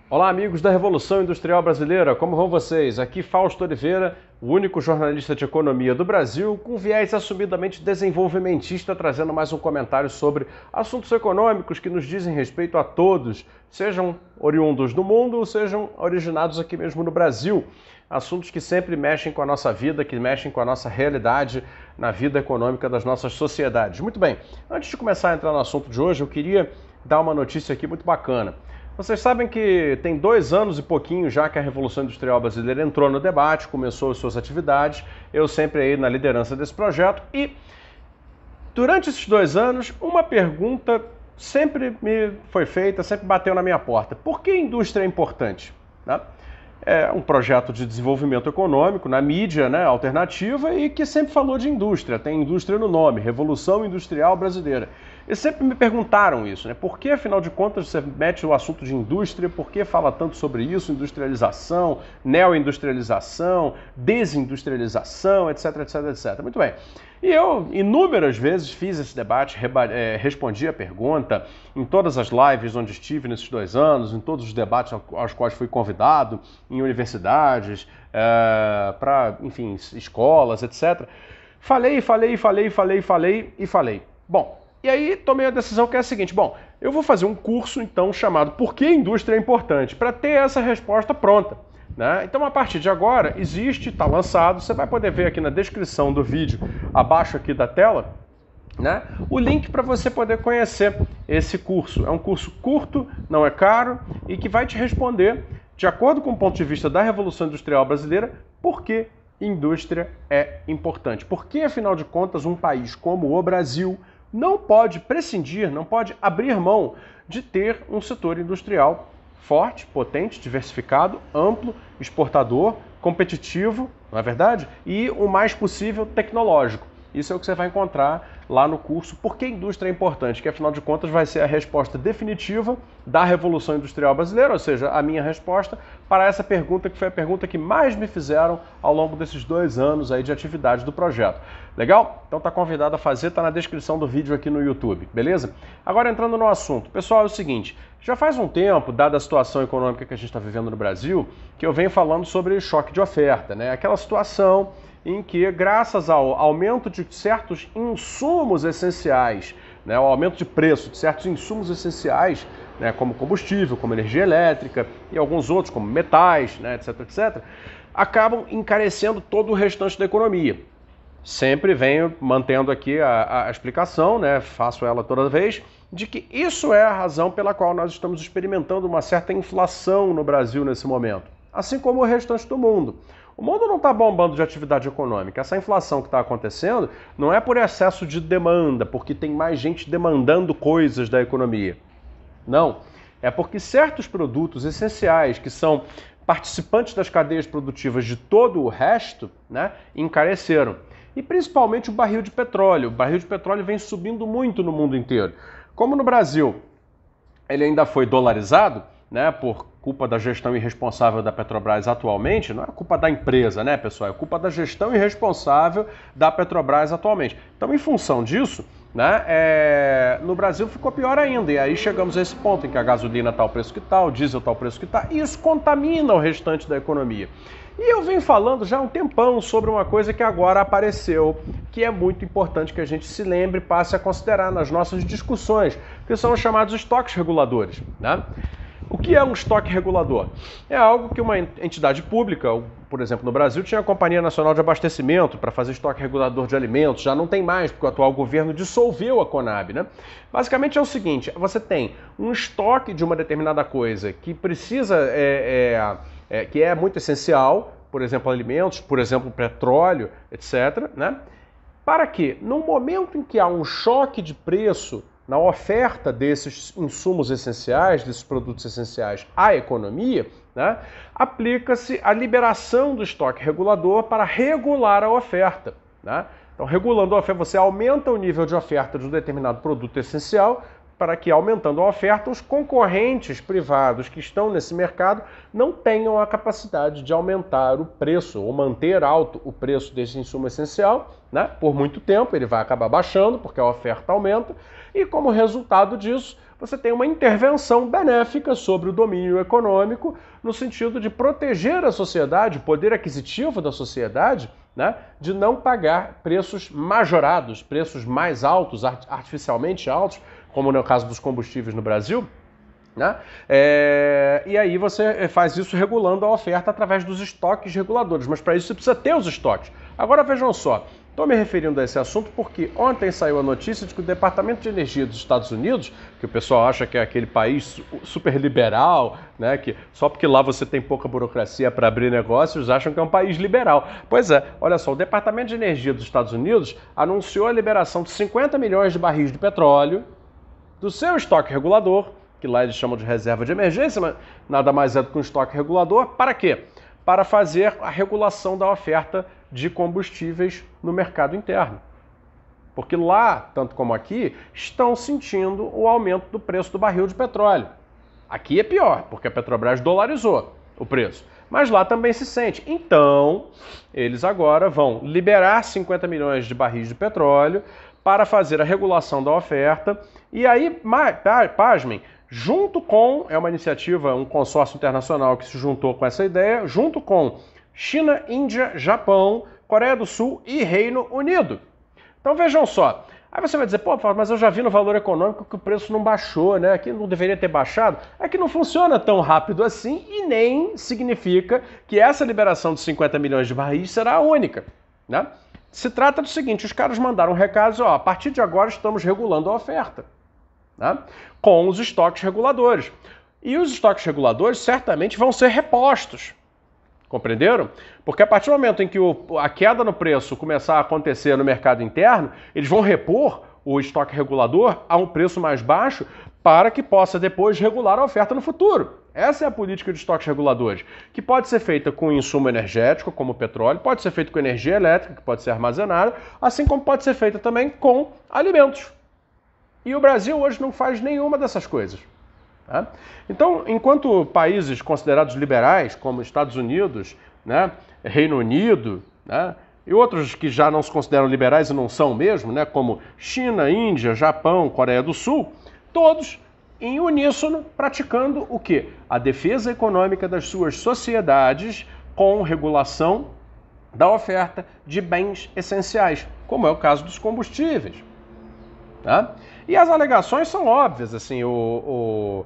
Olá, amigos da Revolução Industrial Brasileira, como vão vocês? Aqui Fausto Oliveira, o único jornalista de economia do Brasil, com viés assumidamente desenvolvimentista, trazendo mais um comentário sobre assuntos econômicos que nos dizem respeito a todos, sejam oriundos do mundo ou sejam originados aqui mesmo no Brasil. Assuntos que sempre mexem com a nossa vida, que mexem com a nossa realidade na vida econômica das nossas sociedades. Muito bem, antes de começar a entrar no assunto de hoje, eu queria dar uma notícia aqui muito bacana. Vocês sabem que tem 2 anos e pouquinho já que a Revolução Industrial Brasileira entrou no debate, começou as suas atividades, eu sempre aí na liderança desse projeto e durante esses 2 anos uma pergunta sempre me foi feita, sempre bateu na minha porta. Por que a indústria é importante? Né? É um projeto de desenvolvimento econômico na mídia, né, alternativa e que sempre falou de indústria, tem indústria no nome, Revolução Industrial Brasileira. E sempre me perguntaram isso, né? Por que, afinal de contas, você mete o assunto de indústria? Por que fala tanto sobre isso? Industrialização, neoindustrialização, desindustrialização, etc, etc, etc. Muito bem. E eu, inúmeras vezes, fiz esse debate, respondi a pergunta em todas as lives onde estive nesses 2 anos, em todos os debates aos quais fui convidado, em universidades, para, enfim, escolas, etc. Falei. Bom, e aí tomei a decisão que é a seguinte, eu vou fazer um curso então chamado Por que a Indústria é Importante? Para ter essa resposta pronta. Né? Então a partir de agora existe, está lançado, você vai poder ver aqui na descrição do vídeo, abaixo aqui da tela, né? O link para você poder conhecer esse curso. É um curso curto, não é caro e que vai te responder, de acordo com o ponto de vista da Revolução Industrial Brasileira, por que indústria é importante. Por que, afinal de contas, um país como o Brasil não pode prescindir, não pode abrir mão de ter um setor industrial forte, potente, diversificado, amplo, exportador, competitivo, não é verdade? E o mais possível tecnológico. Isso é o que você vai encontrar lá no curso Por que a Indústria é Importante, que afinal de contas vai ser a resposta definitiva da Revolução Industrial Brasileira, ou seja, a minha resposta para essa pergunta, que foi a pergunta que mais me fizeram ao longo desses 2 anos aí de atividade do projeto. Legal? Então tá convidado a fazer, tá na descrição do vídeo aqui no YouTube, beleza? Agora entrando no assunto. Pessoal, é o seguinte, já faz um tempo, dada a situação econômica que a gente está vivendo no Brasil, que eu venho falando sobre choque de oferta, né? Aquela situação em que, graças ao aumento de certos insumos essenciais, né, o aumento de preço de certos insumos essenciais, né, como combustível, como energia elétrica e alguns outros, como metais, né, etc, etc, acabam encarecendo todo o restante da economia. Sempre venho mantendo aqui a explicação, né, faço ela toda vez, de que isso é a razão pela qual nós estamos experimentando uma certa inflação no Brasil nesse momento, assim como o restante do mundo. O mundo não está bombando de atividade econômica. Essa inflação que está acontecendo não é por excesso de demanda, porque tem mais gente demandando coisas da economia. Não. É porque certos produtos essenciais, que são participantes das cadeias produtivas de todo o resto, né, encareceram. E principalmente o barril de petróleo. O barril de petróleo vem subindo muito no mundo inteiro. Como no Brasil ele ainda foi dolarizado, né, por culpa da gestão irresponsável da Petrobras atualmente, não é culpa da empresa, né, pessoal? É culpa da gestão irresponsável da Petrobras atualmente. Então, em função disso, né, no Brasil ficou pior ainda. E aí chegamos a esse ponto em que a gasolina está o preço que está, o diesel está o preço que está, e isso contamina o restante da economia. E eu venho falando já há um tempão sobre uma coisa que agora apareceu, que é muito importante que a gente se lembre e passe a considerar nas nossas discussões, que são os chamados estoques reguladores, né? O que é um estoque regulador? É algo que uma entidade pública, por exemplo, no Brasil, tinha a Companhia Nacional de Abastecimento para fazer estoque regulador de alimentos, já não tem mais, porque o atual governo dissolveu a Conab, né? Basicamente é o seguinte, você tem um estoque de uma determinada coisa que precisa, que é muito essencial, por exemplo, alimentos, por exemplo, petróleo, etc., né? Para que, no momento em que há um choque de preço na oferta desses insumos essenciais, desses produtos essenciais à economia, né, aplica-se a liberação do estoque regulador para regular a oferta. Né? Então, regulando a oferta, você aumenta o nível de oferta de um determinado produto essencial para que, aumentando a oferta, os concorrentes privados que estão nesse mercado não tenham a capacidade de aumentar o preço ou manter alto o preço desse insumo essencial, né? Por muito tempo ele vai acabar baixando porque a oferta aumenta e, como resultado disso, você tem uma intervenção benéfica sobre o domínio econômico no sentido de proteger a sociedade, o poder aquisitivo da sociedade, né, de não pagar preços majorados, preços mais altos, artificialmente altos, como no caso dos combustíveis no Brasil, né? E aí você faz isso regulando a oferta através dos estoques reguladores, mas para isso você precisa ter os estoques. Agora vejam só, estou me referindo a esse assunto porque ontem saiu a notícia de que o Departamento de Energia dos Estados Unidos, que o pessoal acha que é aquele país super liberal, né, que só porque lá você tem pouca burocracia para abrir negócios, acham que é um país liberal. Pois é, olha só, o Departamento de Energia dos Estados Unidos anunciou a liberação de 50 milhões de barris de petróleo do seu estoque regulador, que lá eles chamam de reserva de emergência, mas nada mais é do que um estoque regulador, para quê? Para fazer a regulação da oferta de combustíveis no mercado interno. Porque lá, tanto como aqui, estão sentindo o aumento do preço do barril de petróleo. Aqui é pior, porque a Petrobras dolarizou o preço. Mas lá também se sente. Então, eles agora vão liberar 50 milhões de barris de petróleo para fazer a regulação da oferta. E aí, pasmem, junto com, é uma iniciativa, um consórcio internacional que se juntou com essa ideia, junto com China, Índia, Japão, Coreia do Sul e Reino Unido. Então vejam só, aí você vai dizer, pô, mas eu já vi no Valor Econômico que o preço não baixou, né? Que não deveria ter baixado. É que não funciona tão rápido assim e nem significa que essa liberação de 50 milhões de barris será a única, né? Se trata do seguinte, os caras mandaram um recado, ó, a partir de agora estamos regulando a oferta, né, com os estoques reguladores. E os estoques reguladores certamente vão ser repostos. Compreenderam? Porque a partir do momento em que a queda no preço começar a acontecer no mercado interno, eles vão repor o estoque regulador a um preço mais baixo para que possa depois regular a oferta no futuro. Essa é a política de estoques reguladores, que pode ser feita com insumo energético, como o petróleo, pode ser feita com energia elétrica, que pode ser armazenada, assim como pode ser feita também com alimentos. E o Brasil hoje não faz nenhuma dessas coisas. Tá? Então, enquanto países considerados liberais, como Estados Unidos, né, Reino Unido, né, e outros que já não se consideram liberais e não são mesmo, né, como China, Índia, Japão, Coreia do Sul, todos em uníssono praticando o quê? A defesa econômica das suas sociedades com regulação da oferta de bens essenciais, como é o caso dos combustíveis. Tá? E as alegações são óbvias, assim, o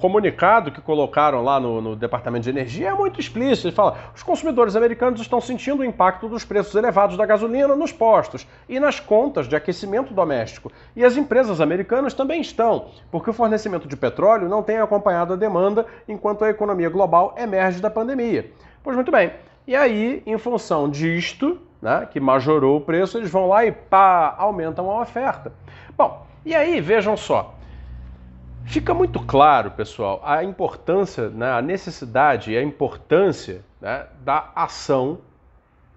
comunicado que colocaram lá no Departamento de Energia é muito explícito. Ele fala, os consumidores americanos estão sentindo o impacto dos preços elevados da gasolina nos postos e nas contas de aquecimento doméstico. E as empresas americanas também estão, porque o fornecimento de petróleo não tem acompanhado a demanda enquanto a economia global emerge da pandemia. Pois muito bem, e aí, em função disto, né, que majorou o preço, eles vão lá e aumentam a oferta. Bom, e aí, vejam só, fica muito claro, pessoal, a importância, né, a necessidade e a importância, né, da ação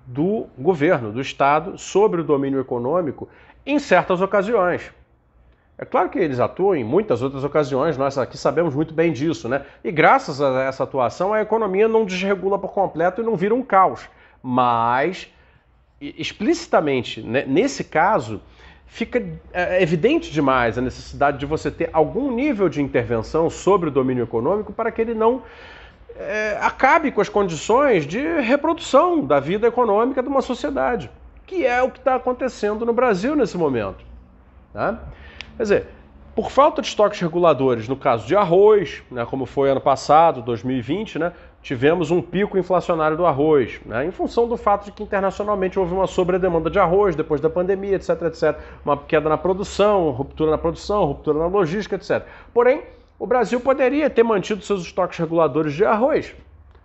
do governo, do Estado, sobre o domínio econômico em certas ocasiões. É claro que eles atuam em muitas outras ocasiões, nós aqui sabemos muito bem disso, né? E graças a essa atuação, a economia não desregula por completo e não vira um caos. Mas, explicitamente, né, nesse caso, fica evidente demais a necessidade de você ter algum nível de intervenção sobre o domínio econômico para que ele não acabe com as condições de reprodução da vida econômica de uma sociedade, que é o que está acontecendo no Brasil nesse momento. Tá? Quer dizer, por falta de estoques reguladores, no caso de arroz, né, como foi ano passado, 2020, né, tivemos um pico inflacionário do arroz, né, em função do fato de que internacionalmente houve uma sobredemanda de arroz depois da pandemia, etc, etc. Uma queda na produção, ruptura na logística, etc. Porém, o Brasil poderia ter mantido seus estoques reguladores de arroz,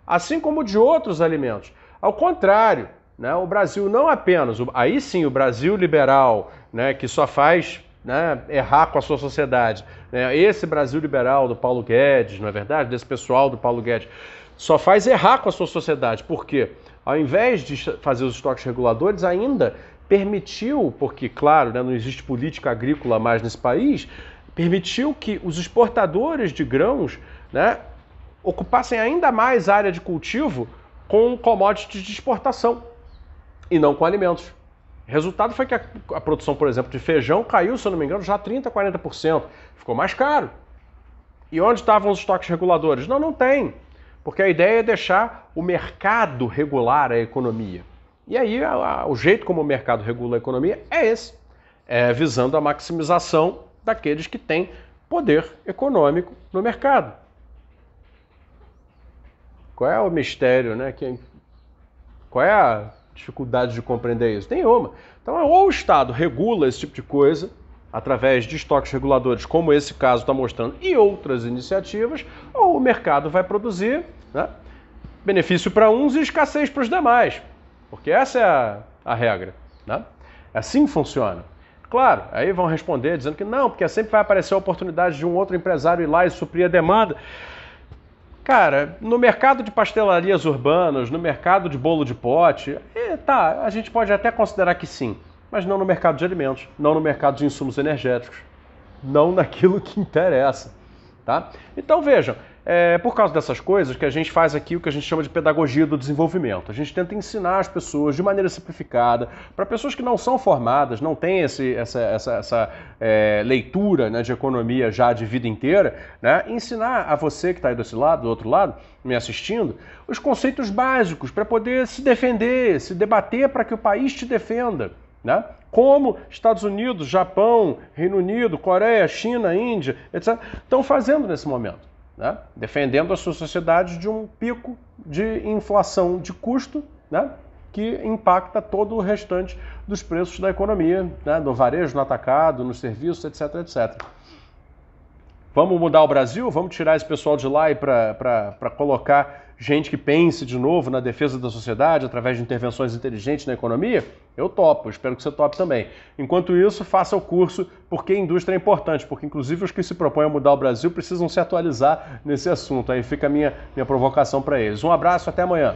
assim como de outros alimentos. Ao contrário, né, o Brasil não apenas, aí sim o Brasil liberal, né, que só faz, né, errar com a sua sociedade, né, esse Brasil liberal do Paulo Guedes, não é verdade? Desse pessoal do Paulo Guedes, só faz errar com a sua sociedade, porque ao invés de fazer os estoques reguladores, ainda permitiu, porque, claro, né, não existe política agrícola mais nesse país, permitiu que os exportadores de grãos, né, ocupassem ainda mais área de cultivo com commodities de exportação e não com alimentos. O resultado foi que a produção, por exemplo, de feijão caiu, se eu não me engano, já 30%, 40%. Ficou mais caro. E onde estavam os estoques reguladores? Não, não tem. Porque a ideia é deixar o mercado regular a economia. E aí, o jeito como o mercado regula a economia é esse. É visando a maximização daqueles que têm poder econômico no mercado. Qual é o mistério, né? Qual é a dificuldade de compreender isso? Nenhuma. Então, ou o Estado regula esse tipo de coisa, através de estoques reguladores, como esse caso está mostrando, e outras iniciativas, ou o mercado vai produzir, né, benefício para uns e escassez para os demais. Porque essa é a regra. Né? Assim funciona. Claro, aí vão responder dizendo que não, porque sempre vai aparecer a oportunidade de um outro empresário ir lá e suprir a demanda. Cara, no mercado de pastelarias urbanas, no mercado de bolo de pote, a gente pode até considerar que sim, mas não no mercado de alimentos, não no mercado de insumos energéticos, não naquilo que interessa. Tá? Então vejam, por causa dessas coisas que a gente faz aqui o que a gente chama de pedagogia do desenvolvimento. A gente tenta ensinar as pessoas de maneira simplificada, para pessoas que não são formadas, não têm essa leitura, né, de economia já de vida inteira, né, ensinar a você que está aí desse lado, do outro lado, me assistindo, os conceitos básicos para poder se defender, se debater para que o país te defenda. Né? Como Estados Unidos, Japão, Reino Unido, Coreia, China, Índia, etc., estão fazendo nesse momento. Né? Defendendo a sua sociedade de um pico de inflação de custo, né, que impacta todo o restante dos preços da economia, né, no varejo, no atacado, nos serviços, etc., etc. Vamos mudar o Brasil? Vamos tirar esse pessoal de lá e para colocar gente que pense de novo na defesa da sociedade através de intervenções inteligentes na economia? Eu topo, espero que você tope também. Enquanto isso, faça o curso Por que Indústria é Importante, porque inclusive os que se propõem a mudar o Brasil precisam se atualizar nesse assunto. Aí fica a minha provocação para eles. Um abraço, até amanhã.